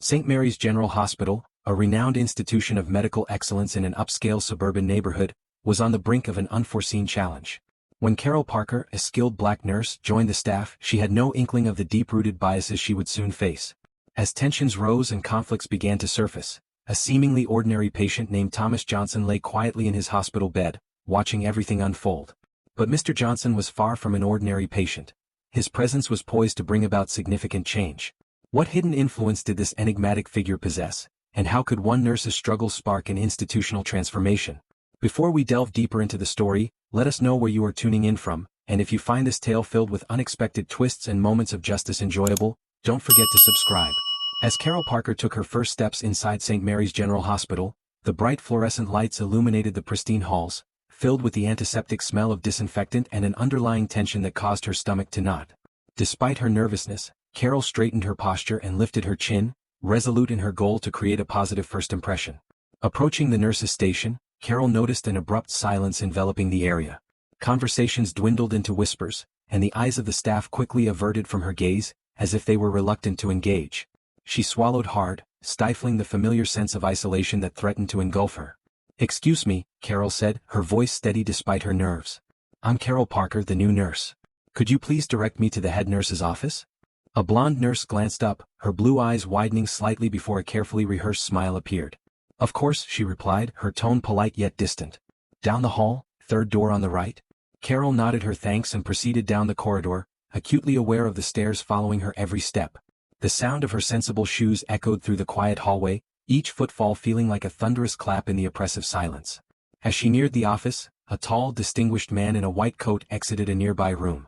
St. Mary's General Hospital, a renowned institution of medical excellence in an upscale suburban neighborhood, was on the brink of an unforeseen challenge. When Carol Parker, a skilled black nurse, joined the staff, she had no inkling of the deep-rooted biases she would soon face. As tensions rose and conflicts began to surface, a seemingly ordinary patient named Thomas Johnson lay quietly in his hospital bed, watching everything unfold. But Mr. Johnson was far from an ordinary patient. His presence was poised to bring about significant change. What hidden influence did this enigmatic figure possess, and how could one nurse's struggle spark an institutional transformation? Before we delve deeper into the story, let us know where you are tuning in from, and if you find this tale filled with unexpected twists and moments of justice enjoyable, don't forget to subscribe. As Carol Parker took her first steps inside St. Mary's General Hospital, the bright fluorescent lights illuminated the pristine halls, filled with the antiseptic smell of disinfectant and an underlying tension that caused her stomach to knot. Despite her nervousness, Carol straightened her posture and lifted her chin, resolute in her goal to create a positive first impression. Approaching the nurse's station, Carol noticed an abrupt silence enveloping the area. Conversations dwindled into whispers, and the eyes of the staff quickly averted from her gaze, as if they were reluctant to engage. She swallowed hard, stifling the familiar sense of isolation that threatened to engulf her. "Excuse me," Carol said, her voice steady despite her nerves. "I'm Carol Parker, the new nurse. Could you please direct me to the head nurse's office?" A blonde nurse glanced up, her blue eyes widening slightly before a carefully rehearsed smile appeared. "Of course," she replied, her tone polite yet distant. "Down the hall, third door on the right?" Carol nodded her thanks and proceeded down the corridor, acutely aware of the stairs following her every step. The sound of her sensible shoes echoed through the quiet hallway, each footfall feeling like a thunderous clap in the oppressive silence. As she neared the office, a tall, distinguished man in a white coat exited a nearby room.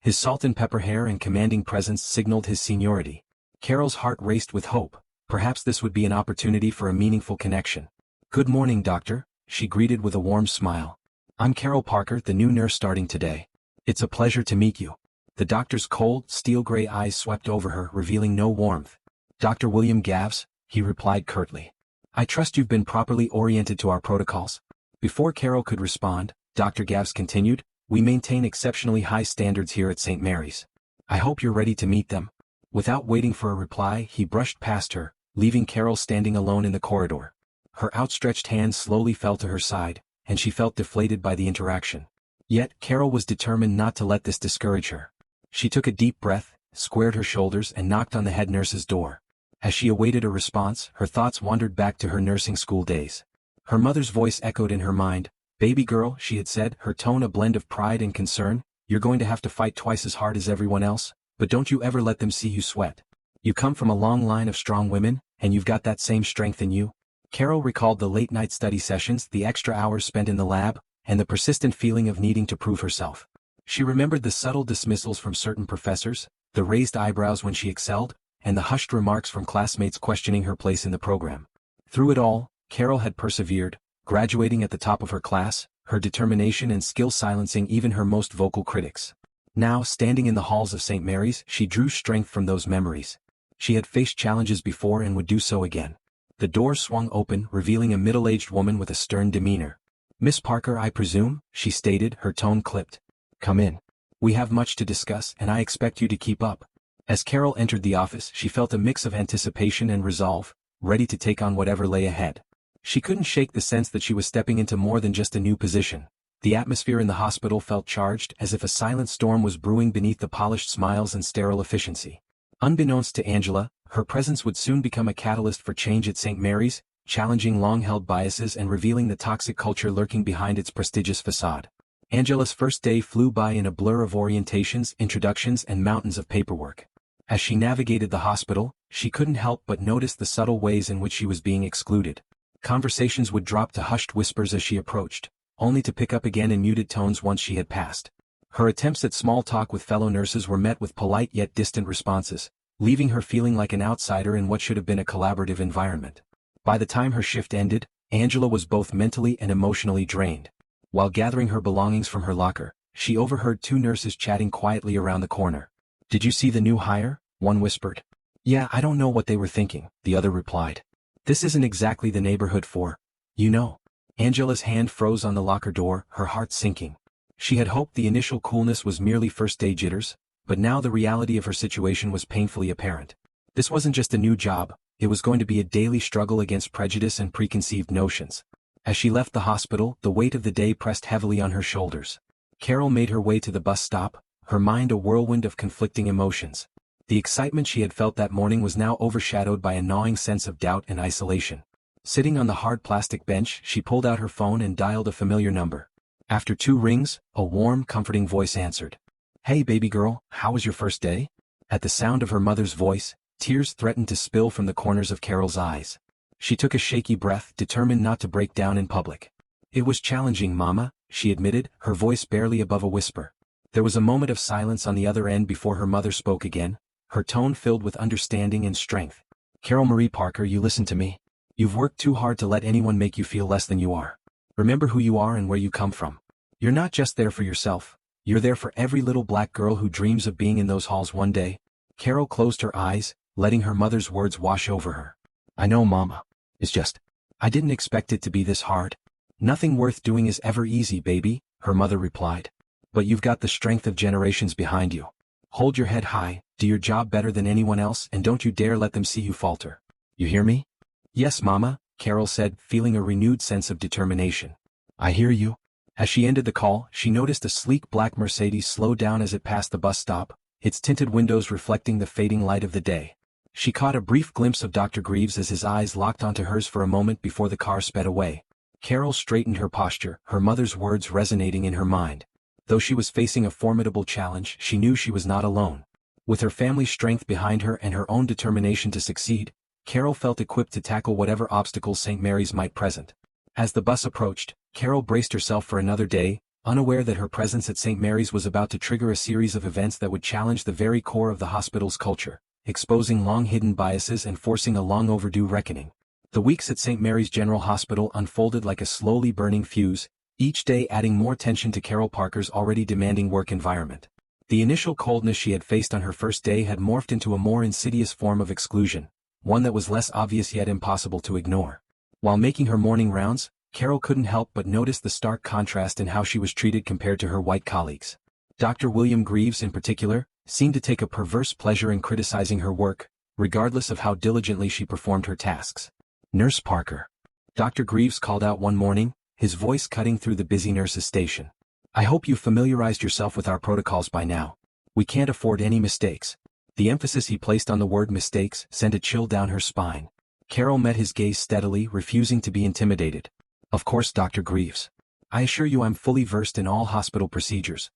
His salt and pepper hair and commanding presence signaled his seniority. Carol's heart raced with hope. Perhaps this would be an opportunity for a meaningful connection. "Good morning, doctor," she greeted with a warm smile. "I'm Carol Parker, the new nurse starting today. It's a pleasure to meet you." The doctor's cold, steel-gray eyes swept over her, revealing no warmth. "Dr. William Gavs," he replied curtly. "I trust you've been properly oriented to our protocols." Before Carol could respond, Dr. Gavs continued, "We maintain exceptionally high standards here at St. Mary's. I hope you're ready to meet them." Without waiting for a reply, he brushed past her, leaving Carol standing alone in the corridor. Her outstretched hand slowly fell to her side, and she felt deflated by the interaction. Yet, Carol was determined not to let this discourage her. She took a deep breath, squared her shoulders and knocked on the head nurse's door. As she awaited a response, her thoughts wandered back to her nursing school days. Her mother's voice echoed in her mind. "Baby girl," she had said, her tone a blend of pride and concern, "you're going to have to fight twice as hard as everyone else, but don't you ever let them see you sweat. You come from a long line of strong women, and you've got that same strength in you." Carol recalled the late-night study sessions, the extra hours spent in the lab, and the persistent feeling of needing to prove herself. She remembered the subtle dismissals from certain professors, the raised eyebrows when she excelled, and the hushed remarks from classmates questioning her place in the program. Through it all, Carol had persevered, graduating at the top of her class, her determination and skill silencing even her most vocal critics. Now, standing in the halls of St. Mary's, she drew strength from those memories. She had faced challenges before and would do so again. The door swung open, revealing a middle-aged woman with a stern demeanor. "Miss Parker, I presume," she stated, her tone clipped. "Come in. We have much to discuss, and I expect you to keep up." As Carol entered the office, she felt a mix of anticipation and resolve, ready to take on whatever lay ahead. She couldn't shake the sense that she was stepping into more than just a new position. The atmosphere in the hospital felt charged, as if a silent storm was brewing beneath the polished smiles and sterile efficiency. Unbeknownst to Angela, her presence would soon become a catalyst for change at St. Mary's, challenging long-held biases and revealing the toxic culture lurking behind its prestigious facade. Angela's first day flew by in a blur of orientations, introductions, and mountains of paperwork. As she navigated the hospital, she couldn't help but notice the subtle ways in which she was being excluded. Conversations would drop to hushed whispers as she approached, only to pick up again in muted tones once she had passed. Her attempts at small talk with fellow nurses were met with polite yet distant responses, leaving her feeling like an outsider in what should have been a collaborative environment. By the time her shift ended, Angela was both mentally and emotionally drained. While gathering her belongings from her locker, she overheard two nurses chatting quietly around the corner. "Did you see the new hire?" one whispered. "Yeah, I don't know what they were thinking," the other replied. "This isn't exactly the neighborhood for, you know." Angela's hand froze on the locker door, her heart sinking. She had hoped the initial coolness was merely first-day jitters, but now the reality of her situation was painfully apparent. This wasn't just a new job, it was going to be a daily struggle against prejudice and preconceived notions. As she left the hospital, the weight of the day pressed heavily on her shoulders. Carol made her way to the bus stop, her mind a whirlwind of conflicting emotions. The excitement she had felt that morning was now overshadowed by a gnawing sense of doubt and isolation. Sitting on the hard plastic bench, she pulled out her phone and dialed a familiar number. After 2 rings, a warm, comforting voice answered. "Hey baby girl, how was your first day?" At the sound of her mother's voice, tears threatened to spill from the corners of Carol's eyes. She took a shaky breath, determined not to break down in public. "It was challenging, Mama," she admitted, her voice barely above a whisper. There was a moment of silence on the other end before her mother spoke again, her tone filled with understanding and strength. "Carol Marie Parker, you listen to me. You've worked too hard to let anyone make you feel less than you are. Remember who you are and where you come from. You're not just there for yourself. You're there for every little black girl who dreams of being in those halls one day." Carol closed her eyes, letting her mother's words wash over her. "I know, Mama. It's just, I didn't expect it to be this hard." "Nothing worth doing is ever easy, baby," her mother replied. "But you've got the strength of generations behind you. Hold your head high, do your job better than anyone else, and don't you dare let them see you falter. You hear me?" "Yes, Mama," Carol said, feeling a renewed sense of determination. "I hear you." As she ended the call, she noticed a sleek black Mercedes slow down as it passed the bus stop, its tinted windows reflecting the fading light of the day. She caught a brief glimpse of Dr. Greaves as his eyes locked onto hers for a moment before the car sped away. Carol straightened her posture, her mother's words resonating in her mind. Though she was facing a formidable challenge, she knew she was not alone. With her family's strength behind her and her own determination to succeed, Carol felt equipped to tackle whatever obstacles St. Mary's might present. As the bus approached, Carol braced herself for another day, unaware that her presence at St. Mary's was about to trigger a series of events that would challenge the very core of the hospital's culture, exposing long-hidden biases and forcing a long-overdue reckoning. The weeks at St. Mary's General Hospital unfolded like a slowly burning fuse, each day adding more tension to Carol Parker's already demanding work environment. The initial coldness she had faced on her first day had morphed into a more insidious form of exclusion, one that was less obvious yet impossible to ignore. While making her morning rounds, Carol couldn't help but notice the stark contrast in how she was treated compared to her white colleagues. Dr. William Greaves, in particular, seemed to take a perverse pleasure in criticizing her work, regardless of how diligently she performed her tasks. "Nurse Parker," Dr. Greaves called out one morning, his voice cutting through the busy nurses' station. "I hope you've familiarized yourself with our protocols by now. We can't afford any mistakes." The emphasis he placed on the word mistakes sent a chill down her spine. Carol met his gaze steadily, refusing to be intimidated. "Of course, Dr. Greaves. I assure you I'm fully versed in all hospital procedures."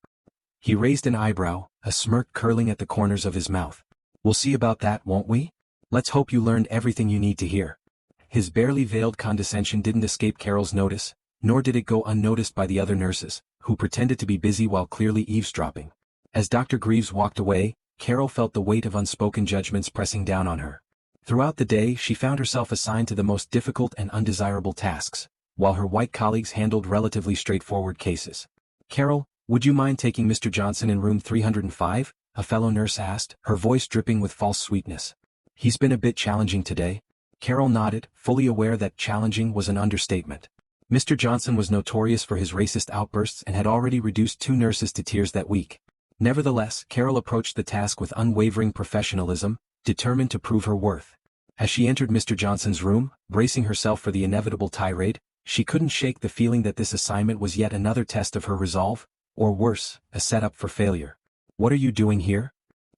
He raised an eyebrow, a smirk curling at the corners of his mouth. "We'll see about that, won't we? Let's hope you learned everything you need to hear." His barely veiled condescension didn't escape Carol's notice, nor did it go unnoticed by the other nurses, who pretended to be busy while clearly eavesdropping. As Dr. Greaves walked away, Carol felt the weight of unspoken judgments pressing down on her. Throughout the day, she found herself assigned to the most difficult and undesirable tasks, while her white colleagues handled relatively straightforward cases. "Carol, would you mind taking Mr. Johnson in room 305? A fellow nurse asked, her voice dripping with false sweetness. "He's been a bit challenging today." Carol nodded, fully aware that challenging was an understatement. Mr. Johnson was notorious for his racist outbursts and had already reduced 2 nurses to tears that week. Nevertheless, Carol approached the task with unwavering professionalism, determined to prove her worth. As she entered Mr. Johnson's room, bracing herself for the inevitable tirade, she couldn't shake the feeling that this assignment was yet another test of her resolve, or worse, a setup for failure. "What are you doing here?"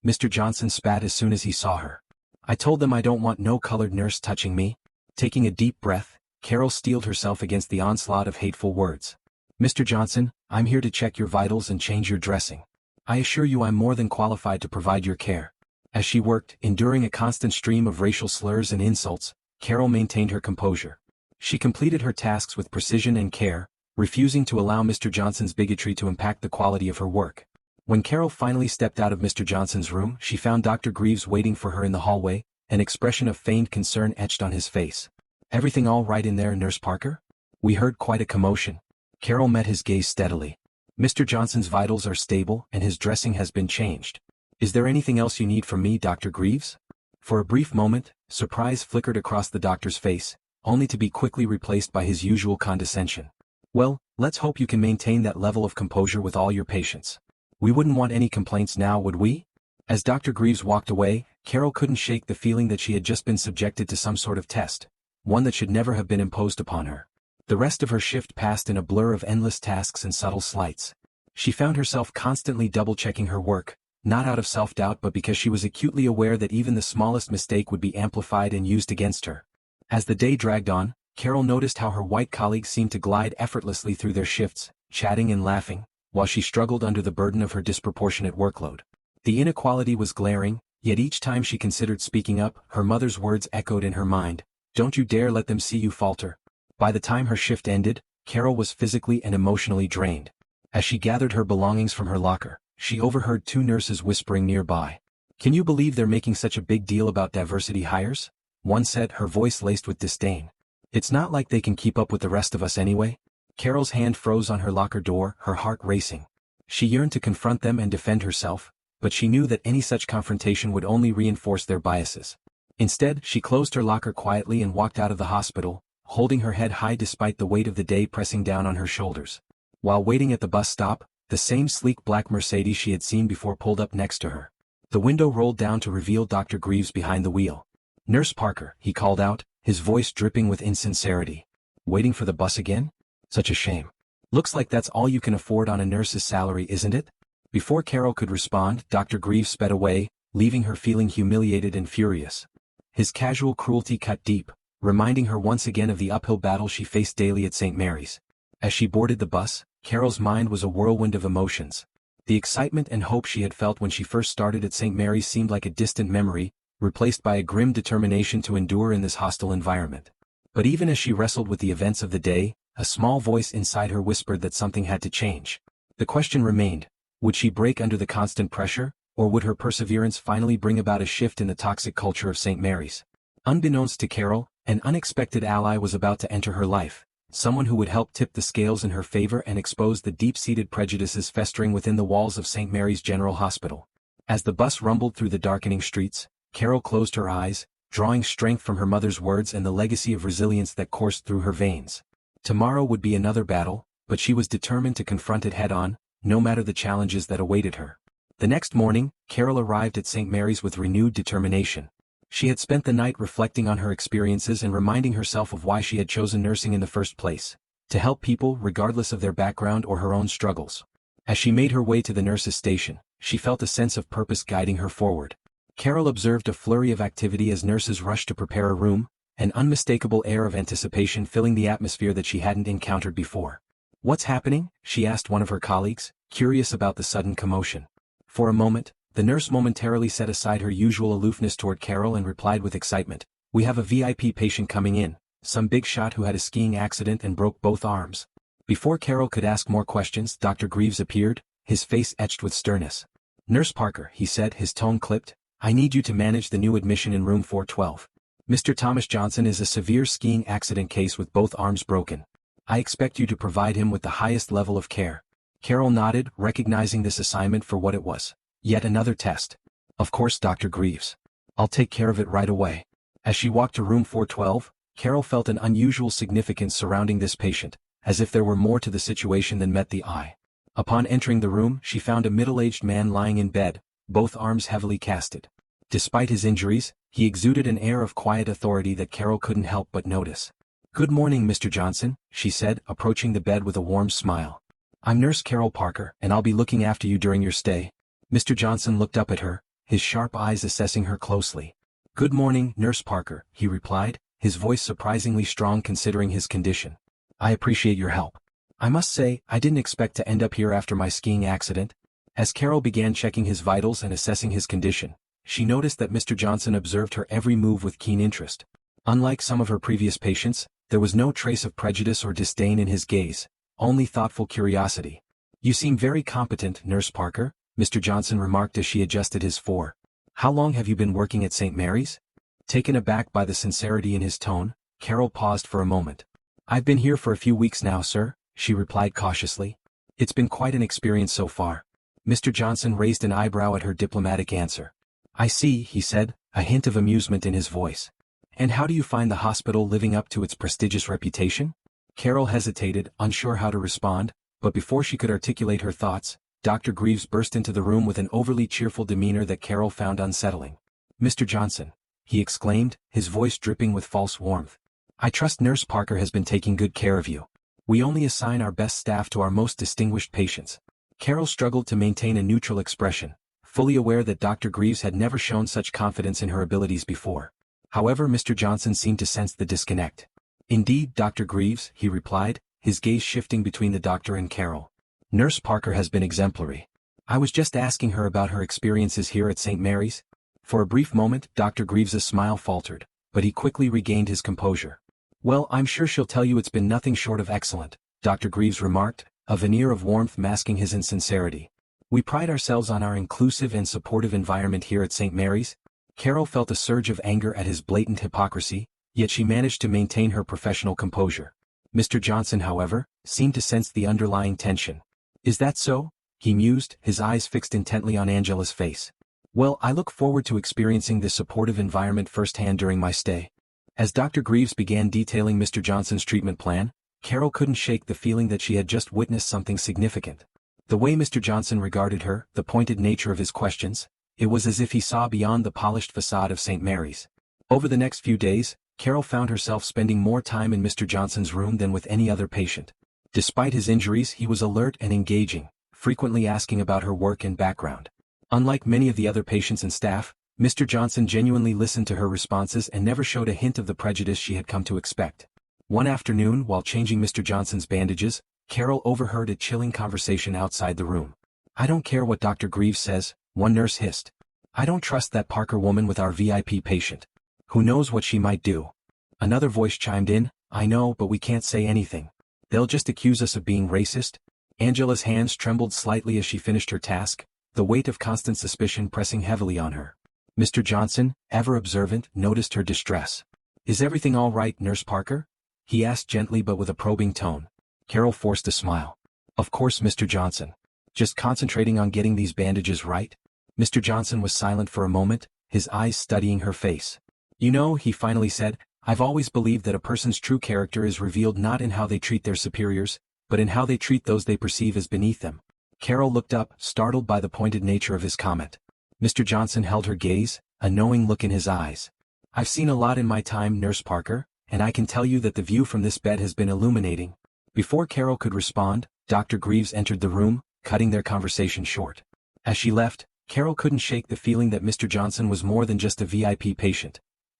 Mr. Johnson spat as soon as he saw her. "I told them I don't want no colored nurse touching me." Taking a deep breath, Carol steeled herself against the onslaught of hateful words. "Mr. Johnson, I'm here to check your vitals and change your dressing. I assure you I'm more than qualified to provide your care." As she worked, enduring a constant stream of racial slurs and insults, Carol maintained her composure. She completed her tasks with precision and care, refusing to allow Mr. Johnson's bigotry to impact the quality of her work. When Carol finally stepped out of Mr. Johnson's room, she found Dr. Greaves waiting for her in the hallway, an expression of feigned concern etched on his face. "Everything all right in there, Nurse Parker? We heard quite a commotion." Carol met his gaze steadily. "Mr. Johnson's vitals are stable and his dressing has been changed. Is there anything else you need from me, Dr. Greaves?" For a brief moment, surprise flickered across the doctor's face, only to be quickly replaced by his usual condescension. "Well, let's hope you can maintain that level of composure with all your patients. We wouldn't want any complaints now, would we?" As Dr. Greaves walked away, Carol couldn't shake the feeling that she had just been subjected to some sort of test, one that should never have been imposed upon her. The rest of her shift passed in a blur of endless tasks and subtle slights. She found herself constantly double-checking her work, not out of self-doubt but because she was acutely aware that even the smallest mistake would be amplified and used against her. As the day dragged on, Carol noticed how her white colleagues seemed to glide effortlessly through their shifts, chatting and laughing, while she struggled under the burden of her disproportionate workload. The inequality was glaring, yet each time she considered speaking up, her mother's words echoed in her mind, "Don't you dare let them see you falter." By the time her shift ended, Carol was physically and emotionally drained. As she gathered her belongings from her locker, she overheard two nurses whispering nearby. "Can you believe they're making such a big deal about diversity hires?" one said, her voice laced with disdain. "It's not like they can keep up with the rest of us anyway." Carol's hand froze on her locker door, her heart racing. She yearned to confront them and defend herself, but she knew that any such confrontation would only reinforce their biases. Instead, she closed her locker quietly and walked out of the hospital, holding her head high despite the weight of the day pressing down on her shoulders. While waiting at the bus stop, the same sleek black Mercedes she had seen before pulled up next to her. The window rolled down to reveal Dr. Greaves behind the wheel. "Nurse Parker," he called out, his voice dripping with insincerity. "Waiting for the bus again? Such a shame. Looks like that's all you can afford on a nurse's salary, isn't it?" Before Carol could respond, Dr. Greaves sped away, leaving her feeling humiliated and furious. His casual cruelty cut deep, reminding her once again of the uphill battle she faced daily at St. Mary's. As she boarded the bus, Carol's mind was a whirlwind of emotions. The excitement and hope she had felt when she first started at St. Mary's seemed like a distant memory, replaced by a grim determination to endure in this hostile environment. But even as she wrestled with the events of the day, a small voice inside her whispered that something had to change. The question remained, would she break under the constant pressure, or would her perseverance finally bring about a shift in the toxic culture of St. Mary's? Unbeknownst to Carol, an unexpected ally was about to enter her life, someone who would help tip the scales in her favor and expose the deep-seated prejudices festering within the walls of St. Mary's General Hospital. As the bus rumbled through the darkening streets, Carol closed her eyes, drawing strength from her mother's words and the legacy of resilience that coursed through her veins. Tomorrow would be another battle, but she was determined to confront it head-on, no matter the challenges that awaited her. The next morning, Carol arrived at St. Mary's with renewed determination. She had spent the night reflecting on her experiences and reminding herself of why she had chosen nursing in the first place, to help people regardless of their background or her own struggles. As she made her way to the nurse's station, she felt a sense of purpose guiding her forward. Carol observed a flurry of activity as nurses rushed to prepare a room, an unmistakable air of anticipation filling the atmosphere that she hadn't encountered before. "What's happening?" she asked one of her colleagues, curious about the sudden commotion. For a moment, the nurse momentarily set aside her usual aloofness toward Carol and replied with excitement, "We have a VIP patient coming in, some big shot who had a skiing accident and broke both arms." Before Carol could ask more questions, Dr. Greaves appeared, his face etched with sternness. "Nurse Parker," he said, his tone clipped, "I need you to manage the new admission in room 412. Mr. Thomas Johnson is a severe skiing accident case with both arms broken. I expect you to provide him with the highest level of care." Carol nodded, recognizing this assignment for what it was. Yet another test. "Of course, Dr. Greaves. I'll take care of it right away." As she walked to room 412, Carol felt an unusual significance surrounding this patient, as if there were more to the situation than met the eye. Upon entering the room, she found a middle-aged man lying in bed, both arms heavily casted. Despite his injuries, he exuded an air of quiet authority that Carol couldn't help but notice. "Good morning, Mr. Johnson," she said, approaching the bed with a warm smile. "I'm Nurse Carol Parker, and I'll be looking after you during your stay." Mr. Johnson looked up at her, his sharp eyes assessing her closely. "Good morning, Nurse Parker," he replied, his voice surprisingly strong considering his condition. "I appreciate your help. I must say, I didn't expect to end up here after my skiing accident." As Carol began checking his vitals and assessing his condition, she noticed that Mr. Johnson observed her every move with keen interest. Unlike some of her previous patients, there was no trace of prejudice or disdain in his gaze, only thoughtful curiosity. "You seem very competent, Nurse Parker," Mr. Johnson remarked as she adjusted his fore. "How long have you been working at St. Mary's?" Taken aback by the sincerity in his tone, Carol paused for a moment. "I've been here for a few weeks now, sir," she replied cautiously. "It's been quite an experience so far." Mr. Johnson raised an eyebrow at her diplomatic answer. "I see," he said, a hint of amusement in his voice. "And how do you find the hospital living up to its prestigious reputation?" Carol hesitated, unsure how to respond, but before she could articulate her thoughts, Dr. Greaves burst into the room with an overly cheerful demeanor that Carol found unsettling. "Mr. Johnson," he exclaimed, his voice dripping with false warmth. "I trust Nurse Parker has been taking good care of you. We only assign our best staff to our most distinguished patients." Carol struggled to maintain a neutral expression, fully aware that Dr. Greaves had never shown such confidence in her abilities before. However, Mr. Johnson seemed to sense the disconnect. "Indeed, Dr. Greaves," he replied, his gaze shifting between the doctor and Carol. "Nurse Parker has been exemplary. I was just asking her about her experiences here at St. Mary's." For a brief moment, Dr. Greaves's smile faltered, but he quickly regained his composure. "Well, I'm sure she'll tell you it's been nothing short of excellent," Dr. Greaves remarked, a veneer of warmth masking his insincerity. "We pride ourselves on our inclusive and supportive environment here at St. Mary's." Carol felt a surge of anger at his blatant hypocrisy, yet she managed to maintain her professional composure. Mr. Johnson, however, seemed to sense the underlying tension. "Is that so?" he mused, his eyes fixed intently on Angela's face. "Well, I look forward to experiencing this supportive environment firsthand during my stay." As Dr. Greaves began detailing Mr. Johnson's treatment plan, Carol couldn't shake the feeling that she had just witnessed something significant. The way Mr. Johnson regarded her, the pointed nature of his questions, it was as if he saw beyond the polished facade of St. Mary's. Over the next few days, Carol found herself spending more time in Mr. Johnson's room than with any other patient. Despite his injuries, he was alert and engaging, frequently asking about her work and background. Unlike many of the other patients and staff, Mr. Johnson genuinely listened to her responses and never showed a hint of the prejudice she had come to expect. One afternoon, while changing Mr. Johnson's bandages, Carol overheard a chilling conversation outside the room. "I don't care what Dr. Greaves says," one nurse hissed. "I don't trust that Parker woman with our VIP patient. Who knows what she might do?" Another voice chimed in, "I know, but we can't say anything. They'll just accuse us of being racist." Angela's hands trembled slightly as she finished her task, the weight of constant suspicion pressing heavily on her. Mr. Johnson, ever observant, noticed her distress. "Is everything all right, Nurse Parker?" he asked gently but with a probing tone. Carol forced a smile. "Of course, Mr. Johnson. Just concentrating on getting these bandages right." Mr. Johnson was silent for a moment, his eyes studying her face. "You know," he finally said, "I've always believed that a person's true character is revealed not in how they treat their superiors, but in how they treat those they perceive as beneath them." Carol looked up, startled by the pointed nature of his comment. Mr. Johnson held her gaze, a knowing look in his eyes. "I've seen a lot in my time, Nurse Parker, and I can tell you that the view from this bed has been illuminating." Before Carol could respond, Dr. Greaves entered the room, cutting their conversation short. As she left, Carol couldn't shake the feeling that Mr. Johnson was more than just a VIP patient.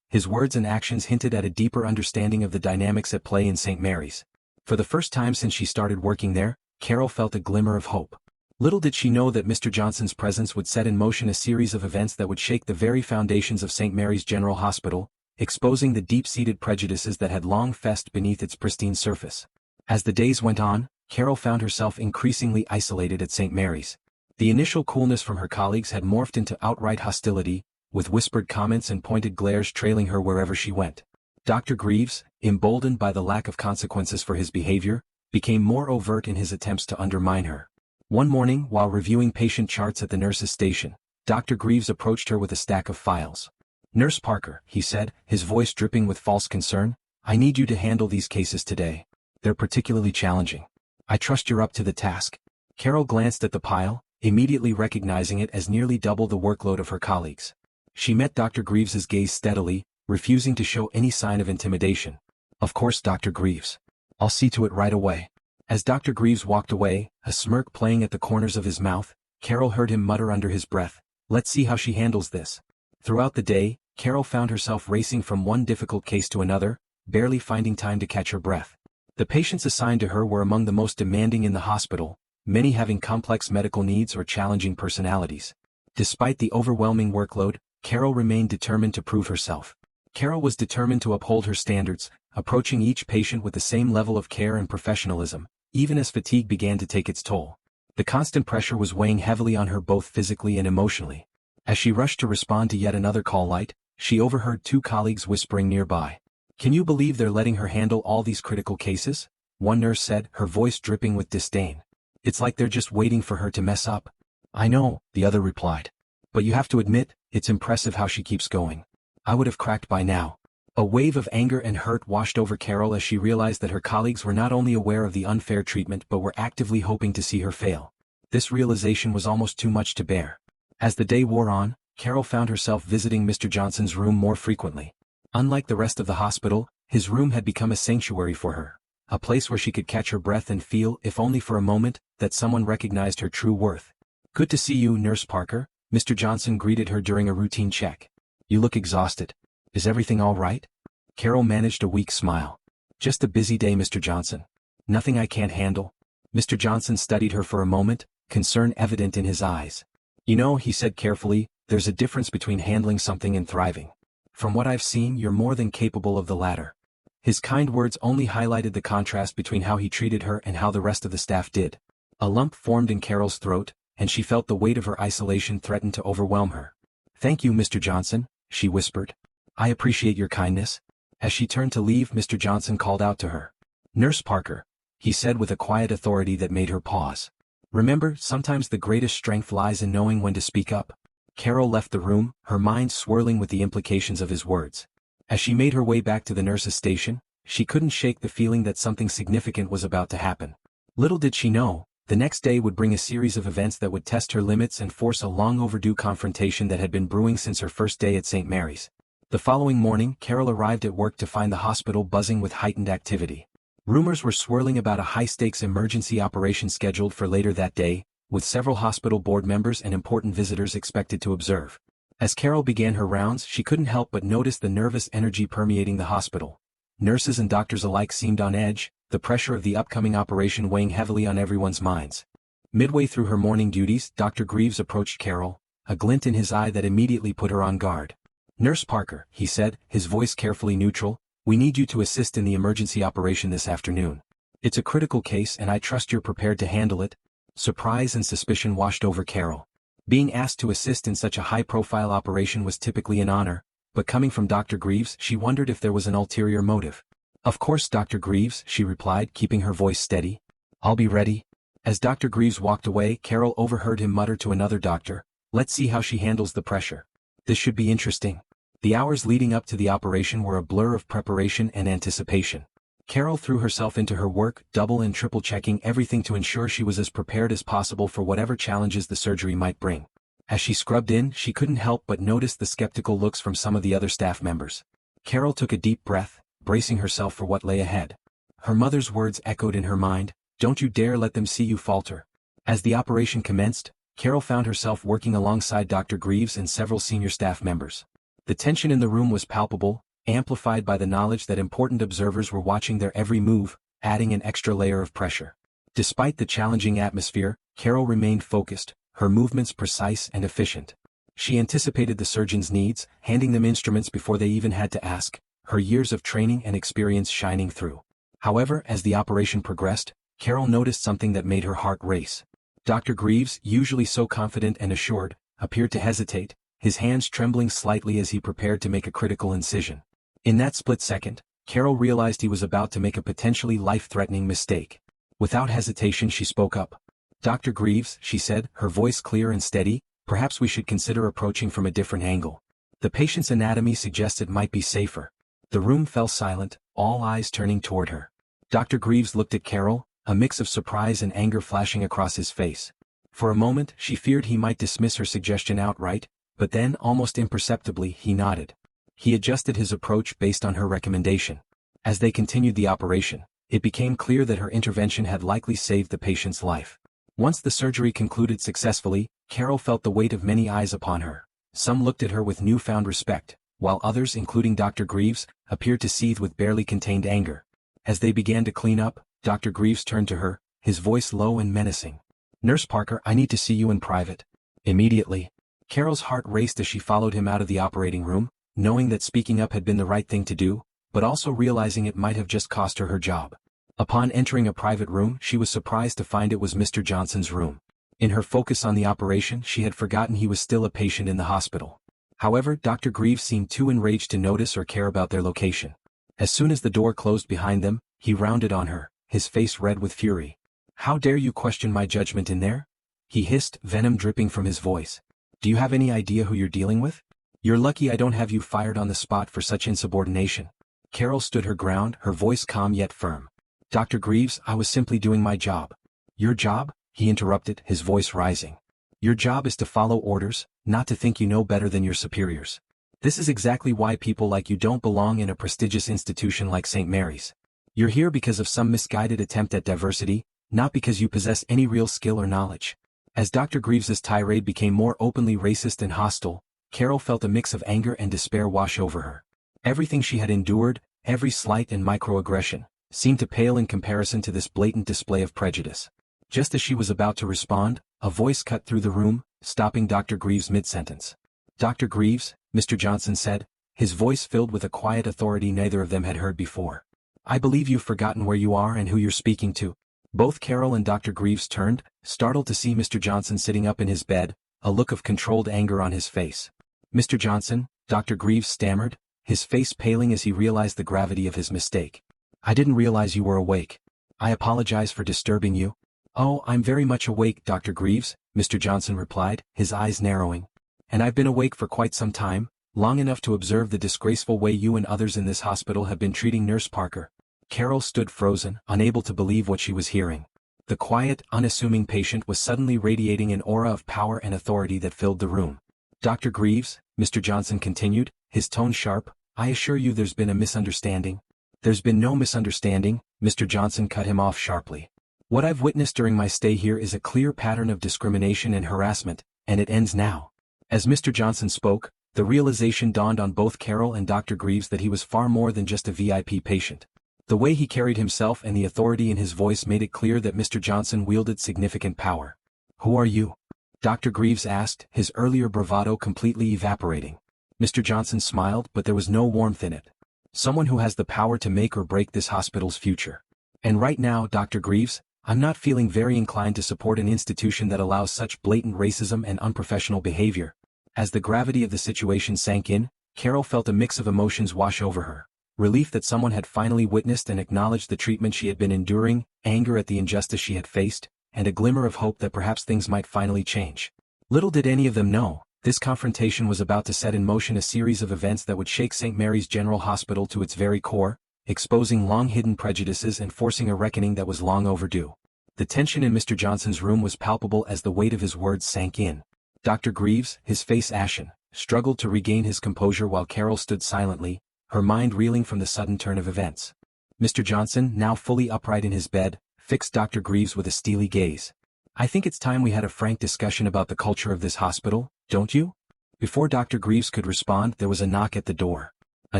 His words and actions hinted at a deeper understanding of the dynamics at play in St. Mary's. For the first time since she started working there, Carol felt a glimmer of hope. Little did she know that Mr. Johnson's presence would set in motion a series of events that would shake the very foundations of St. Mary's General Hospital, exposing the deep-seated prejudices that had long festered beneath its pristine surface. As the days went on, Carol found herself increasingly isolated at St. Mary's. The initial coolness from her colleagues had morphed into outright hostility, with whispered comments and pointed glares trailing her wherever she went. Dr. Greaves, emboldened by the lack of consequences for his behavior, became more overt in his attempts to undermine her. One morning, while reviewing patient charts at the nurse's station, Dr. Greaves approached her with a stack of files. "Nurse Parker," he said, his voice dripping with false concern, "I need you to handle these cases today. They're particularly challenging. I trust you're up to the task." Carol glanced at the pile, immediately recognizing it as nearly double the workload of her colleagues. She met Dr. Greaves's gaze steadily, refusing to show any sign of intimidation. "Of course, Dr. Greaves. I'll see to it right away." As Dr. Greaves walked away, a smirk playing at the corners of his mouth, Carol heard him mutter under his breath, "Let's see how she handles this." Throughout the day, Carol found herself racing from one difficult case to another, barely finding time to catch her breath. The patients assigned to her were among the most demanding in the hospital, many having complex medical needs or challenging personalities. Despite the overwhelming workload, Carol remained determined to prove herself. Carol was determined to uphold her standards, approaching each patient with the same level of care and professionalism, even as fatigue began to take its toll. The constant pressure was weighing heavily on her both physically and emotionally. As she rushed to respond to yet another call light, she overheard two colleagues whispering nearby. "Can you believe they're letting her handle all these critical cases?" one nurse said, her voice dripping with disdain. "It's like they're just waiting for her to mess up." "I know," the other replied. "But you have to admit, it's impressive how she keeps going. I would have cracked by now." A wave of anger and hurt washed over Carol as she realized that her colleagues were not only aware of the unfair treatment but were actively hoping to see her fail. This realization was almost too much to bear. As the day wore on, Carol found herself visiting Mr. Johnson's room more frequently. Unlike the rest of the hospital, his room had become a sanctuary for her, a place where she could catch her breath and feel, if only for a moment, that someone recognized her true worth. "Good to see you, Nurse Parker," Mr. Johnson greeted her during a routine check. "You look exhausted. Is everything all right?" Carol managed a weak smile. "Just a busy day, Mr. Johnson. Nothing I can't handle." Mr. Johnson studied her for a moment, concern evident in his eyes. "You know," he said carefully, "there's a difference between handling something and thriving. From what I've seen, you're more than capable of the latter." His kind words only highlighted the contrast between how he treated her and how the rest of the staff did. A lump formed in Carol's throat, and she felt the weight of her isolation threaten to overwhelm her. "Thank you, Mr. Johnson," she whispered. "I appreciate your kindness." As she turned to leave, Mr. Johnson called out to her. "Nurse Parker," he said with a quiet authority that made her pause. "Remember, sometimes the greatest strength lies in knowing when to speak up." Carol left the room, her mind swirling with the implications of his words. As she made her way back to the nurse's station, she couldn't shake the feeling that something significant was about to happen. Little did she know, the next day would bring a series of events that would test her limits and force a long-overdue confrontation that had been brewing since her first day at St. Mary's. The following morning, Carol arrived at work to find the hospital buzzing with heightened activity. Rumors were swirling about a high-stakes emergency operation scheduled for later that day, with several hospital board members and important visitors expected to observe. As Carol began her rounds, she couldn't help but notice the nervous energy permeating the hospital. Nurses and doctors alike seemed on edge, the pressure of the upcoming operation weighing heavily on everyone's minds. Midway through her morning duties, Dr. Greaves approached Carol, a glint in his eye that immediately put her on guard. "Nurse Parker," he said, his voice carefully neutral, "we need you to assist in the emergency operation this afternoon. It's a critical case and I trust you're prepared to handle it." Surprise and suspicion washed over Carol. Being asked to assist in such a high-profile operation was typically an honor, but coming from Dr. Greaves, she wondered if there was an ulterior motive. "Of course, Dr. Greaves," she replied, keeping her voice steady. "I'll be ready." As Dr. Greaves walked away, Carol overheard him mutter to another doctor, "Let's see how she handles the pressure. This should be interesting." The hours leading up to the operation were a blur of preparation and anticipation. Carol threw herself into her work, double and triple checking everything to ensure she was as prepared as possible for whatever challenges the surgery might bring. As she scrubbed in, she couldn't help but notice the skeptical looks from some of the other staff members. Carol took a deep breath, bracing herself for what lay ahead. Her mother's words echoed in her mind, "Don't you dare let them see you falter." As the operation commenced, Carol found herself working alongside Dr. Greaves and several senior staff members. The tension in the room was palpable, amplified by the knowledge that important observers were watching their every move, adding an extra layer of pressure. Despite the challenging atmosphere, Carol remained focused, her movements precise and efficient. She anticipated the surgeon's needs, handing them instruments before they even had to ask, her years of training and experience shining through. However, as the operation progressed, Carol noticed something that made her heart race. Dr. Greaves, usually so confident and assured, appeared to hesitate, his hands trembling slightly as he prepared to make a critical incision. In that split second, Carol realized he was about to make a potentially life-threatening mistake. Without hesitation, she spoke up. "Dr. Greaves," she said, her voice clear and steady, "perhaps we should consider approaching from a different angle. The patient's anatomy suggested might be safer." The room fell silent, all eyes turning toward her. Dr. Greaves looked at Carol, a mix of surprise and anger flashing across his face. For a moment, she feared he might dismiss her suggestion outright, but then, almost imperceptibly, he nodded. He adjusted his approach based on her recommendation. As they continued the operation, it became clear that her intervention had likely saved the patient's life. Once the surgery concluded successfully, Carol felt the weight of many eyes upon her. Some looked at her with newfound respect, while others, including Dr. Greaves, appeared to seethe with barely contained anger. As they began to clean up, Dr. Greaves turned to her, his voice low and menacing. "Nurse Parker, I need to see you in private. Immediately." Carol's heart raced as she followed him out of the operating room, knowing that speaking up had been the right thing to do, but also realizing it might have just cost her her job. Upon entering a private room, she was surprised to find it was Mr. Johnson's room. In her focus on the operation, she had forgotten he was still a patient in the hospital. However, Dr. Greaves seemed too enraged to notice or care about their location. As soon as the door closed behind them, he rounded on her, his face red with fury. "How dare you question my judgment in there?" he hissed, venom dripping from his voice. "Do you have any idea who you're dealing with? You're lucky I don't have you fired on the spot for such insubordination." Carol stood her ground, her voice calm yet firm. "Dr. Greaves, I was simply doing my job." "Your job?" he interrupted, his voice rising. Your job is to follow orders, not to think you know better than your superiors. This is exactly why people like you don't belong in a prestigious institution like St. Mary's. You're here because of some misguided attempt at diversity, not because you possess any real skill or knowledge. As Dr. Greaves's tirade became more openly racist and hostile, Carol felt a mix of anger and despair wash over her. Everything she had endured, every slight and microaggression, seemed to pale in comparison to this blatant display of prejudice. Just as she was about to respond, a voice cut through the room, stopping Dr. Greaves mid-sentence. "Dr. Greaves," Mr. Johnson said, his voice filled with a quiet authority neither of them had heard before. "I believe you've forgotten where you are and who you're speaking to." Both Carol and Dr. Greaves turned, startled to see Mr. Johnson sitting up in his bed, a look of controlled anger on his face. "Mr. Johnson," Dr. Greaves stammered, his face paling as he realized the gravity of his mistake. "I didn't realize you were awake. I apologize for disturbing you." "Oh, I'm very much awake, Dr. Greaves," Mr. Johnson replied, his eyes narrowing. "And I've been awake for quite some time, long enough to observe the disgraceful way you and others in this hospital have been treating Nurse Parker." Carol stood frozen, unable to believe what she was hearing. The quiet, unassuming patient was suddenly radiating an aura of power and authority that filled the room. "Dr. Greaves," Mr. Johnson continued, his tone sharp, "I assure you there's been a misunderstanding." "There's been no misunderstanding," Mr. Johnson cut him off sharply. "What I've witnessed during my stay here is a clear pattern of discrimination and harassment, and it ends now." As Mr. Johnson spoke, the realization dawned on both Carol and Dr. Greaves that he was far more than just a VIP patient. The way he carried himself and the authority in his voice made it clear that Mr. Johnson wielded significant power. "Who are you?" Dr. Greaves asked, his earlier bravado completely evaporating. Mr. Johnson smiled, but there was no warmth in it. "Someone who has the power to make or break this hospital's future. And right now, Dr. Greaves, I'm not feeling very inclined to support an institution that allows such blatant racism and unprofessional behavior." As the gravity of the situation sank in, Carol felt a mix of emotions wash over her. Relief that someone had finally witnessed and acknowledged the treatment she had been enduring, anger at the injustice she had faced, and a glimmer of hope that perhaps things might finally change. Little did any of them know, this confrontation was about to set in motion a series of events that would shake St. Mary's General Hospital to its very core, exposing long-hidden prejudices and forcing a reckoning that was long overdue. The tension in Mr. Johnson's room was palpable as the weight of his words sank in. Dr. Greaves, his face ashen, struggled to regain his composure while Carol stood silently, her mind reeling from the sudden turn of events. Mr. Johnson, now fully upright in his bed, fixed Dr. Greaves with a steely gaze. "I think it's time we had a frank discussion about the culture of this hospital, don't you?" Before Dr. Greaves could respond, there was a knock at the door. A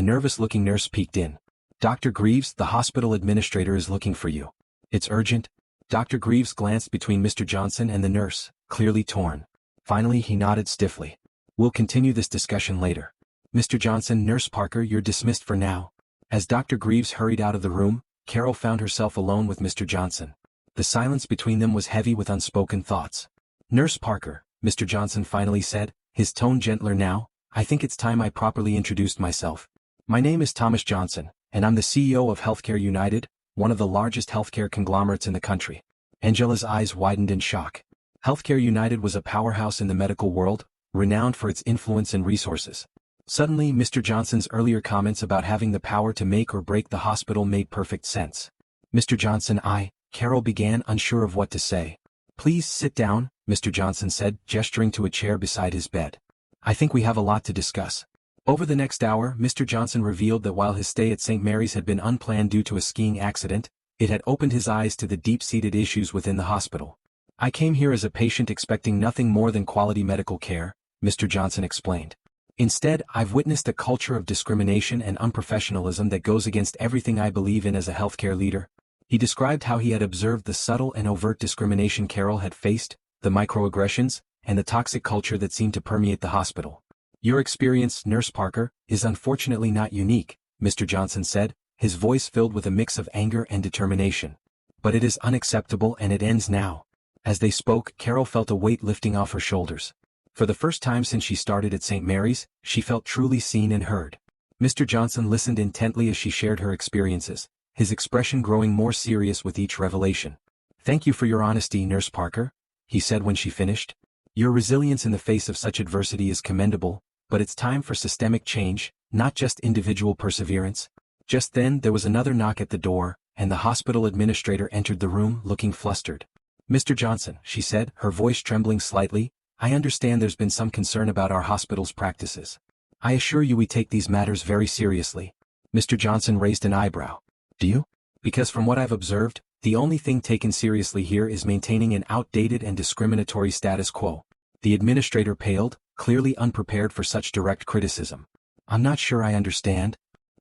nervous-looking nurse peeked in. "Dr. Greaves, the hospital administrator is looking for you. It's urgent." Dr. Greaves glanced between Mr. Johnson and the nurse, clearly torn. Finally he nodded stiffly. "We'll continue this discussion later. Mr. Johnson, Nurse Parker, you're dismissed for now." As Dr. Greaves hurried out of the room, Carol found herself alone with Mr. Johnson. The silence between them was heavy with unspoken thoughts. "Nurse Parker," Mr. Johnson finally said, his tone gentler now, "I think it's time I properly introduced myself. My name is Thomas Johnson, and I'm the CEO of Healthcare United, one of the largest healthcare conglomerates in the country." Angela's eyes widened in shock. Healthcare United was a powerhouse in the medical world, renowned for its influence and resources. Suddenly, Mr. Johnson's earlier comments about having the power to make or break the hospital made perfect sense. "Mr. Johnson, Carol began, unsure of what to say. "Please sit down," Mr. Johnson said, gesturing to a chair beside his bed. "I think we have a lot to discuss." Over the next hour, Mr. Johnson revealed that while his stay at St. Mary's had been unplanned due to a skiing accident, it had opened his eyes to the deep-seated issues within the hospital. "I came here as a patient expecting nothing more than quality medical care," Mr. Johnson explained. "Instead, I've witnessed a culture of discrimination and unprofessionalism that goes against everything I believe in as a healthcare leader." He described how he had observed the subtle and overt discrimination Carol had faced, the microaggressions, and the toxic culture that seemed to permeate the hospital. "Your experience, Nurse Parker, is unfortunately not unique," Mr. Johnson said, his voice filled with a mix of anger and determination. "But it is unacceptable and it ends now." As they spoke, Carol felt a weight lifting off her shoulders. For the first time since she started at St. Mary's, she felt truly seen and heard. Mr. Johnson listened intently as she shared her experiences, his expression growing more serious with each revelation. "Thank you for your honesty, Nurse Parker," he said when she finished. "Your resilience in the face of such adversity is commendable, but it's time for systemic change, not just individual perseverance." Just then there was another knock at the door, and the hospital administrator entered the room looking flustered. "Mr. Johnson," she said, her voice trembling slightly, I understand there's been some concern about our hospital's practices. I assure you we take these matters very seriously. Mr. Johnson raised an eyebrow. Do you? Because from what I've observed, the only thing taken seriously here is maintaining an outdated and discriminatory status quo. The administrator paled, clearly unprepared for such direct criticism. I'm not sure I understand.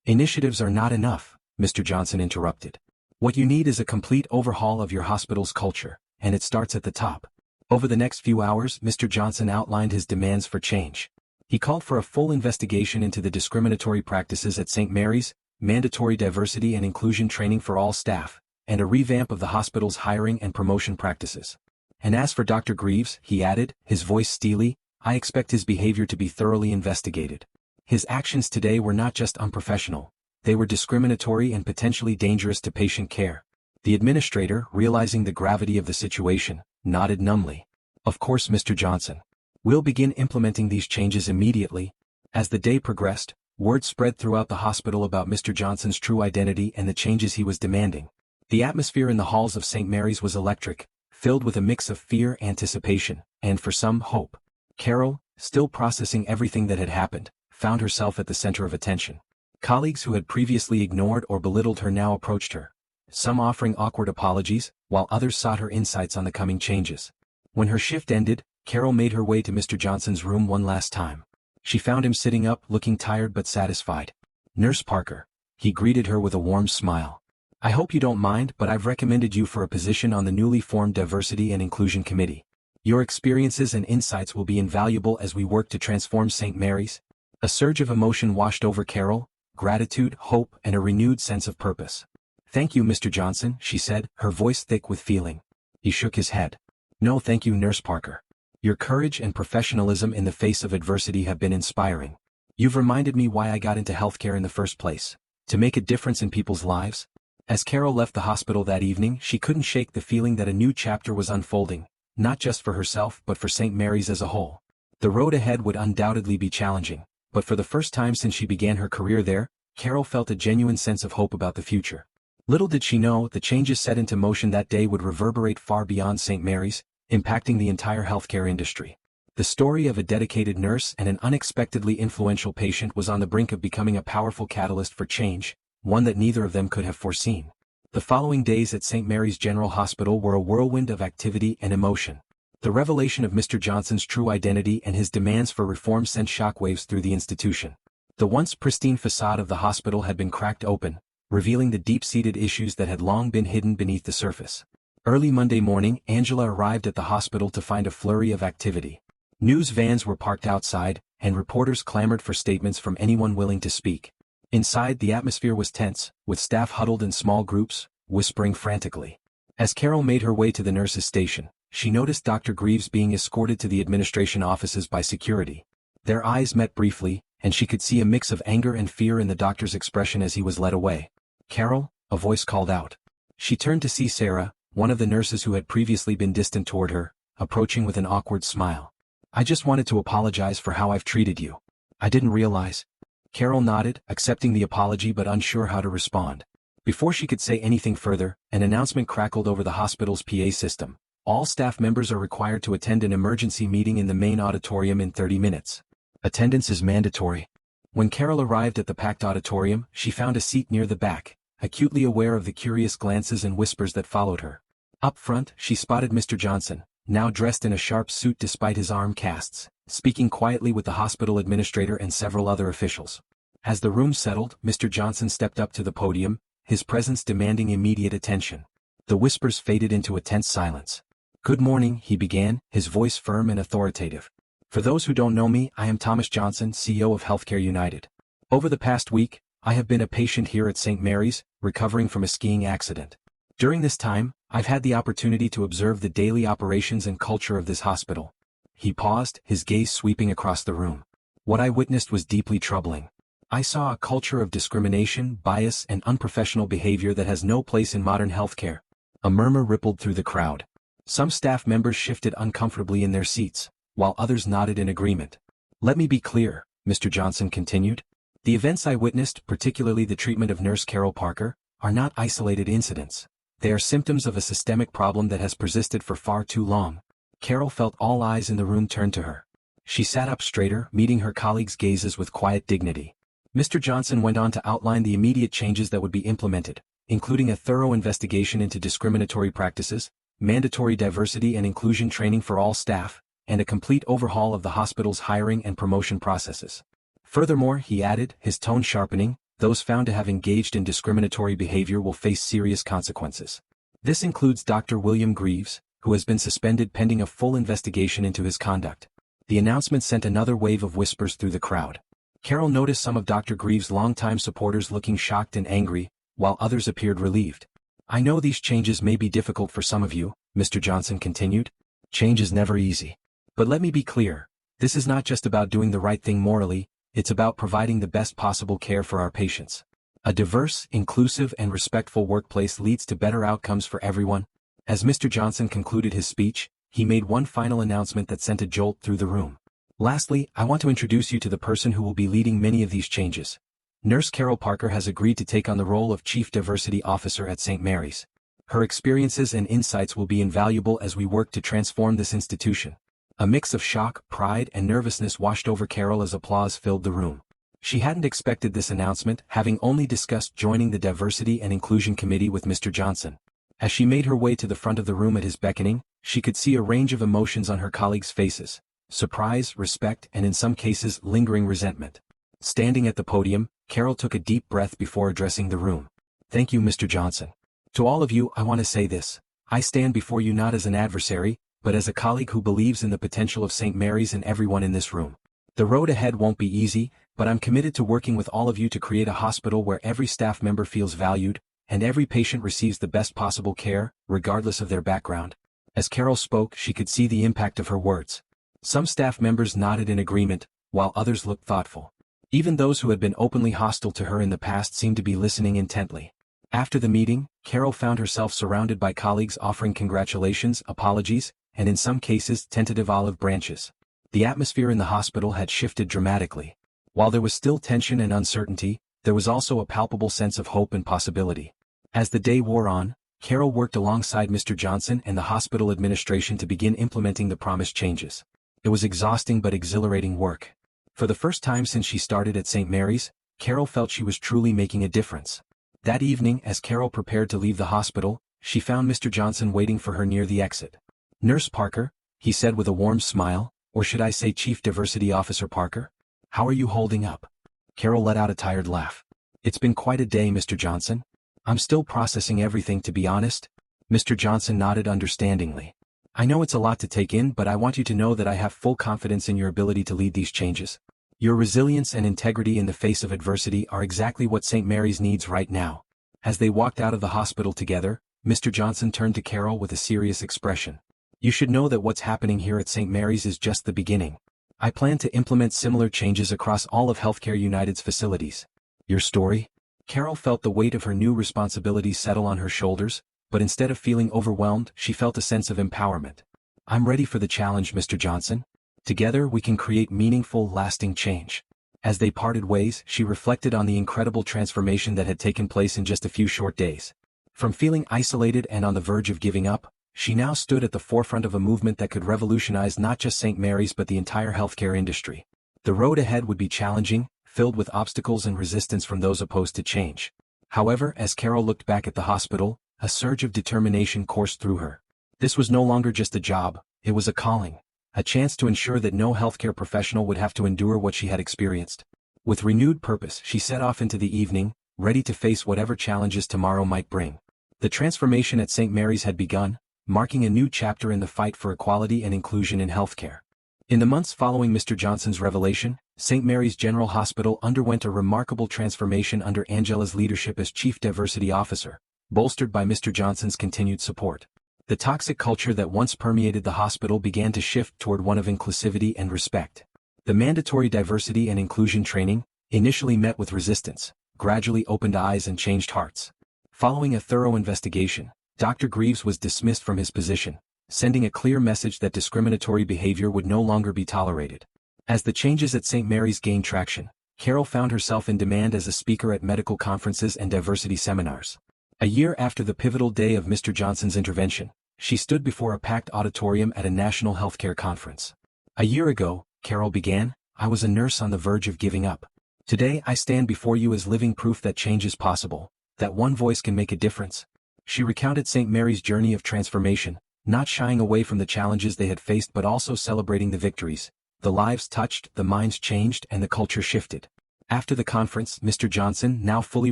Initiatives are not enough, Mr. Johnson interrupted. What you need is a complete overhaul of your hospital's culture, and it starts at the top. Over the next few hours, Mr. Johnson outlined his demands for change. He called for a full investigation into the discriminatory practices at St. Mary's, mandatory diversity and inclusion training for all staff, and a revamp of the hospital's hiring and promotion practices. And as for Dr. Greaves, he added, his voice steely, I expect his behavior to be thoroughly investigated. His actions today were not just unprofessional, they were discriminatory and potentially dangerous to patient care. The administrator, realizing the gravity of the situation, nodded numbly. Of course, Mr. Johnson. We'll begin implementing these changes immediately. As the day progressed, word spread throughout the hospital about Mr. Johnson's true identity and the changes he was demanding. The atmosphere in the halls of St. Mary's was electric, filled with a mix of fear, anticipation, and for some, hope. Carol, still processing everything that had happened, found herself at the center of attention. Colleagues who had previously ignored or belittled her now approached her, some offering awkward apologies, while others sought her insights on the coming changes. When her shift ended, Carol made her way to Mr. Johnson's room one last time. She found him sitting up, looking tired but satisfied. Nurse Parker. He greeted her with a warm smile. I hope you don't mind, but I've recommended you for a position on the newly formed Diversity and Inclusion Committee. Your experiences and insights will be invaluable as we work to transform St. Mary's. A surge of emotion washed over Carol, gratitude, hope, and a renewed sense of purpose. Thank you, Mr. Johnson, she said, her voice thick with feeling. He shook his head. No, thank you, Nurse Parker. Your courage and professionalism in the face of adversity have been inspiring. You've reminded me why I got into healthcare in the first place. To make a difference in people's lives. As Carol left the hospital that evening, she couldn't shake the feeling that a new chapter was unfolding, not just for herself but for St. Mary's as a whole. The road ahead would undoubtedly be challenging, but for the first time since she began her career there, Carol felt a genuine sense of hope about the future. Little did she know the changes set into motion that day would reverberate far beyond St. Mary's, impacting the entire healthcare industry. The story of a dedicated nurse and an unexpectedly influential patient was on the brink of becoming a powerful catalyst for change, one that neither of them could have foreseen. The following days at St. Mary's General Hospital were a whirlwind of activity and emotion. The revelation of Mr. Johnson's true identity and his demands for reform sent shockwaves through the institution. The once pristine facade of the hospital had been cracked open, revealing the deep-seated issues that had long been hidden beneath the surface. Early Monday morning, Angela arrived at the hospital to find a flurry of activity. News vans were parked outside, and reporters clamored for statements from anyone willing to speak. Inside, the atmosphere was tense, with staff huddled in small groups, whispering frantically. As Carol made her way to the nurses' station, she noticed Dr. Greaves being escorted to the administration offices by security. Their eyes met briefly, and she could see a mix of anger and fear in the doctor's expression as he was led away. Carol, a voice called out. She turned to see Sarah, one of the nurses who had previously been distant toward her, approaching with an awkward smile. I just wanted to apologize for how I've treated you. I didn't realize. Carol nodded, accepting the apology but unsure how to respond. Before she could say anything further, an announcement crackled over the hospital's PA system. All staff members are required to attend an emergency meeting in the main auditorium in 30 minutes. Attendance is mandatory. When Carol arrived at the packed auditorium, she found a seat near the back, acutely aware of the curious glances and whispers that followed her. Up front, she spotted Mr. Johnson, now dressed in a sharp suit despite his arm casts, speaking quietly with the hospital administrator and several other officials. As the room settled, Mr. Johnson stepped up to the podium, his presence demanding immediate attention. The whispers faded into a tense silence. Good morning, he began, his voice firm and authoritative. For those who don't know me, I am Thomas Johnson, CEO of Healthcare United. Over the past week, I have been a patient here at St. Mary's, recovering from a skiing accident. During this time, I've had the opportunity to observe the daily operations and culture of this hospital. He paused, his gaze sweeping across the room. What I witnessed was deeply troubling. I saw a culture of discrimination, bias, and unprofessional behavior that has no place in modern healthcare. A murmur rippled through the crowd. Some staff members shifted uncomfortably in their seats, while others nodded in agreement. Let me be clear, Mr. Johnson continued. The events I witnessed, particularly the treatment of Nurse Carol Parker, are not isolated incidents. They are symptoms of a systemic problem that has persisted for far too long. Carol felt all eyes in the room turn to her. She sat up straighter, meeting her colleagues' gazes with quiet dignity. Mr. Johnson went on to outline the immediate changes that would be implemented, including a thorough investigation into discriminatory practices, mandatory diversity and inclusion training for all staff, and a complete overhaul of the hospital's hiring and promotion processes. Furthermore, he added, his tone sharpening, those found to have engaged in discriminatory behavior will face serious consequences. This includes Dr. William Greaves, who has been suspended pending a full investigation into his conduct. The announcement sent another wave of whispers through the crowd. Carol noticed some of Dr. Greaves' longtime supporters looking shocked and angry, while others appeared relieved. I know these changes may be difficult for some of you, Mr. Johnson continued. Change is never easy. But let me be clear, this is not just about doing the right thing morally, it's about providing the best possible care for our patients. A diverse, inclusive and respectful workplace leads to better outcomes for everyone. As Mr. Johnson concluded his speech, he made one final announcement that sent a jolt through the room. Lastly, I want to introduce you to the person who will be leading many of these changes. Nurse Carol Parker has agreed to take on the role of Chief Diversity Officer at St. Mary's. Her experiences and insights will be invaluable as we work to transform this institution. A mix of shock, pride, and nervousness washed over Carol as applause filled the room. She hadn't expected this announcement, having only discussed joining the Diversity and Inclusion Committee with Mr. Johnson. As she made her way to the front of the room at his beckoning, she could see a range of emotions on her colleagues' faces: surprise, respect, and in some cases, lingering resentment. Standing at the podium, Carol took a deep breath before addressing the room. Thank you, Mr. Johnson. To all of you, I want to say this. I stand before you not as an adversary, but as a colleague who believes in the potential of St. Mary's and everyone in this room. The road ahead won't be easy, but I'm committed to working with all of you to create a hospital where every staff member feels valued, and every patient receives the best possible care, regardless of their background. As Carol spoke, she could see the impact of her words. Some staff members nodded in agreement, while others looked thoughtful. Even those who had been openly hostile to her in the past seemed to be listening intently. After the meeting, Carol found herself surrounded by colleagues offering congratulations, apologies, and in some cases tentative olive branches. The atmosphere in the hospital had shifted dramatically. While there was still tension and uncertainty, there was also a palpable sense of hope and possibility. As the day wore on, Carol worked alongside Mr. Johnson and the hospital administration to begin implementing the promised changes. It was exhausting but exhilarating work. For the first time since she started at St. Mary's, Carol felt she was truly making a difference. That evening, as Carol prepared to leave the hospital, she found Mr. Johnson waiting for her near the exit. "Nurse Parker," he said with a warm smile, or should I say Chief Diversity Officer Parker? "How are you holding up?" Carol let out a tired laugh. "It's been quite a day, Mr. Johnson. I'm still processing everything, to be honest." Mr. Johnson nodded understandingly. "I know it's a lot to take in, but I want you to know that I have full confidence in your ability to lead these changes. Your resilience and integrity in the face of adversity are exactly what St. Mary's needs right now." As they walked out of the hospital together, Mr. Johnson turned to Carol with a serious expression. "You should know that what's happening here at St. Mary's is just the beginning. I plan to implement similar changes across all of Healthcare United's facilities." "Your story?" Carol felt the weight of her new responsibilities settle on her shoulders, but instead of feeling overwhelmed, she felt a sense of empowerment. "I'm ready for the challenge, Mr. Johnson. Together we can create meaningful, lasting change." As they parted ways, she reflected on the incredible transformation that had taken place in just a few short days. From feeling isolated and on the verge of giving up, she now stood at the forefront of a movement that could revolutionize not just St. Mary's but the entire healthcare industry. The road ahead would be challenging, filled with obstacles and resistance from those opposed to change. However, as Carol looked back at the hospital, a surge of determination coursed through her. This was no longer just a job, it was a calling. A chance to ensure that no healthcare professional would have to endure what she had experienced. With renewed purpose, she set off into the evening, ready to face whatever challenges tomorrow might bring. The transformation at St. Mary's had begun, marking a new chapter in the fight for equality and inclusion in healthcare. In the months following Mr. Johnson's revelation, St. Mary's General Hospital underwent a remarkable transformation under Angela's leadership as Chief Diversity Officer, bolstered by Mr. Johnson's continued support. The toxic culture that once permeated the hospital began to shift toward one of inclusivity and respect. The mandatory diversity and inclusion training, initially met with resistance, gradually opened eyes and changed hearts. Following a thorough investigation, Dr. Greaves was dismissed from his position, sending a clear message that discriminatory behavior would no longer be tolerated. As the changes at St. Mary's gained traction, Carol found herself in demand as a speaker at medical conferences and diversity seminars. A year after the pivotal day of Mr. Johnson's intervention, She stood before a packed auditorium at a national healthcare conference. "A year ago," Carol began, "I was a nurse on the verge of giving up. Today I stand before you as living proof that change is possible, that one voice can make a difference." She recounted St. Mary's journey of transformation, not shying away from the challenges they had faced but also celebrating the victories. The lives touched, the minds changed, and the culture shifted. After the conference, Mr. Johnson, now fully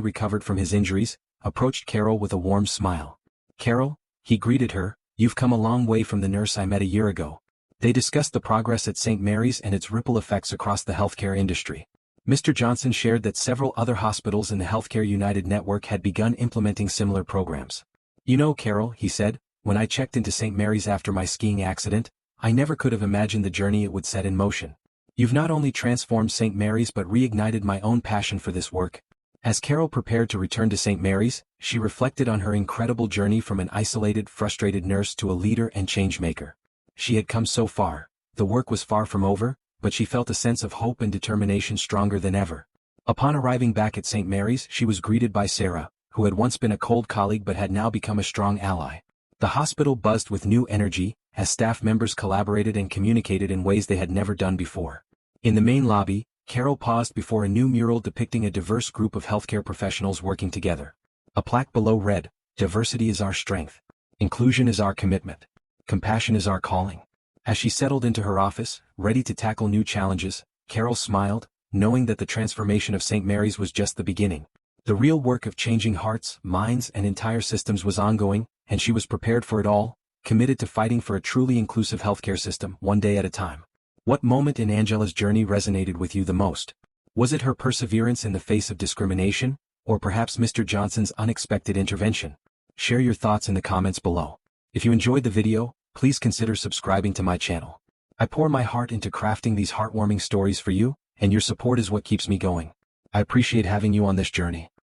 recovered from his injuries, approached Carol with a warm smile. "Carol," he greeted her, "you've come a long way from the nurse I met a year ago." They discussed the progress at St. Mary's and its ripple effects across the healthcare industry. Mr. Johnson shared that several other hospitals in the Healthcare United network had begun implementing similar programs. "You know, Carol," he said, "when I checked into St. Mary's after my skiing accident, I never could have imagined the journey it would set in motion. You've not only transformed St. Mary's but reignited my own passion for this work." As Carol prepared to return to St. Mary's, she reflected on her incredible journey from an isolated, frustrated nurse to a leader and changemaker. She had come so far. The work was far from over, but she felt a sense of hope and determination stronger than ever. Upon arriving back at St. Mary's, she was greeted by Sarah, who had once been a cold colleague but had now become a strong ally. The hospital buzzed with new energy, as staff members collaborated and communicated in ways they had never done before. In the main lobby, Carol paused before a new mural depicting a diverse group of healthcare professionals working together. A plaque below read, "Diversity is our strength. Inclusion is our commitment. Compassion is our calling." As she settled into her office, ready to tackle new challenges, Carol smiled, knowing that the transformation of St. Mary's was just the beginning. The real work of changing hearts, minds, and entire systems was ongoing, and she was prepared for it all, committed to fighting for a truly inclusive healthcare system, one day at a time. What moment in Angela's journey resonated with you the most? Was it her perseverance in the face of discrimination, or perhaps Mr. Johnson's unexpected intervention? Share your thoughts in the comments below. If you enjoyed the video, please consider subscribing to my channel. I pour my heart into crafting these heartwarming stories for you, and your support is what keeps me going. I appreciate having you on this journey.